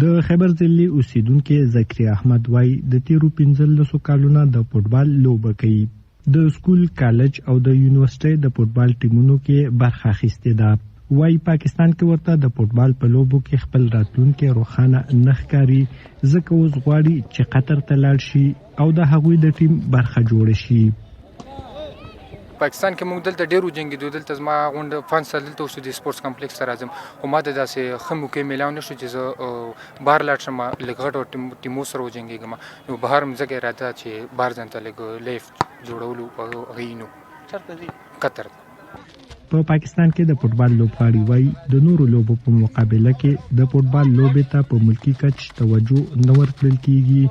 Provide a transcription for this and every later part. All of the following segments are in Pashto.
د خیبر ضلعي اوسیدونکو ذکریا احمد وای د تیرو 15 کالونو د فوټبال لوبه کوي. د سکول، کالج او د یونیورسيټي د فوټبال ټیمونو کې برخه اخیستې ده. وای پاکستان کې ورته د فوټبال په لوبو کې خپل راتلونکي روښانه نه ښکاري، ځکه اوس غواړي چې قطر ته لاړ شي او د هغوی د ټیم برخه جوړ شي. پاکستان کې موږ دلته ډېرو جنګېدو، دلته زما غونډه فن سره دلته اوسو د سپورټس کمپلیکس ته راځم، خو ما ته داسې ښه موقع میلاو نه شو چې زه بهر لاړ شم لږ غټو ټیمو سره وجنګېږم. نو بهر هم ځکه اراده چې بهر ځان ته لږ لیف جوړولو هغه نو چېرته ځي؟ قطر. په پاکستان کې د فوټبال لوبغاړي وایي د نورو لوبو په مقابله کې د فوټبال لوبې ته په ملکي کچ توجه نه ورکړل کیږي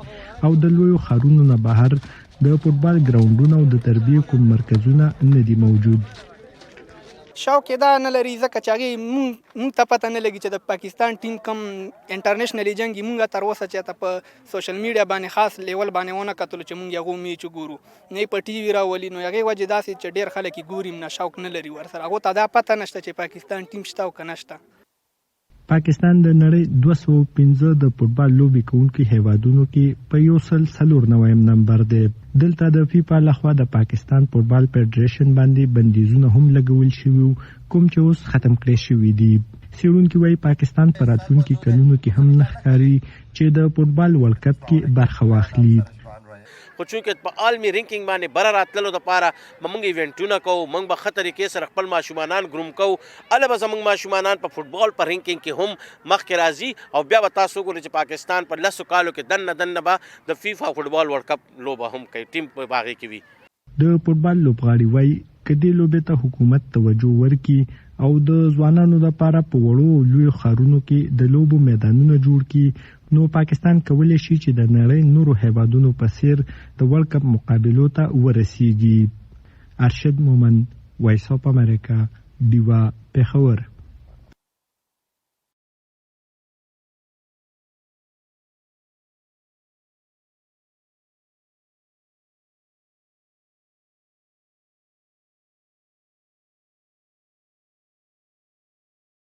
او د لویو ښارونو نه بهر د فوټبال ګراوندونه او د تربیې کوم مرکزونه نه دي موجود. شوق دا نه لري ځکه چې هغې مونږ ته پته نه لګي چې د پاکستان ټیم کم انټرنیشنلي جنګي. مونږ تر اوسه چې ته په سوشل میډیا باندې خاص لیول باندې ونه کتلو چې مونږ هغو میچ ګورو، نه په ټي وي راولي. نو هغې وجې داسې چې ډېر خلک یې ګوري نه شوق نه لري ورسره، هغو ته دا پته نشته چې پاکستان ټیم شته او که نشته. پاکستان د نړۍ 215 د فوټبال لوبې کوونکو هیوادونو کې په 194 نمبر دی. دلته د فیفا لخوا د پاکستان فوټبال فدریشن باندې بندیزونه هم لګول شوي کوم چې اوس ختم کړی شوي دي. څېړونکي وایي پاکستان په راتلونکي کلونو کې هم نه ښکاري چې د فوټبال ورلډ کپ کې برخه واخلي. خو چونکې په عالمي رینکینګ باندې بره راتللو دپاره به موږ ایونټونه کوو، موږ به ښه طریقې سره خپل ماشومانان ګروم کوو، هله به زموږ ماشومانان په فوټبال په رینکینګ کې هم مخکې راځي او بیا به تاسو وګورئ چې پاکستان په 10 کالو کې دننه به د فیفا فوټبال ورلډ کپ لوبه هم کوي، ټیم په هغې کې وي. د فوټبال لوبغاړي وایي که دې لوبې ته حکومت توجه ورکړي او د ځوانانو لپاره په وړو لویو ښارونو کې د لوبو میدانونه جوړ کړي نو پاکستان کولی شي چې د نړۍ نورو هیوادونو په څیر د ورلډ کپ مقابلو ته ورسیږي. ارشد مومند، وایس اف امریکا، ډیوا، پېښور.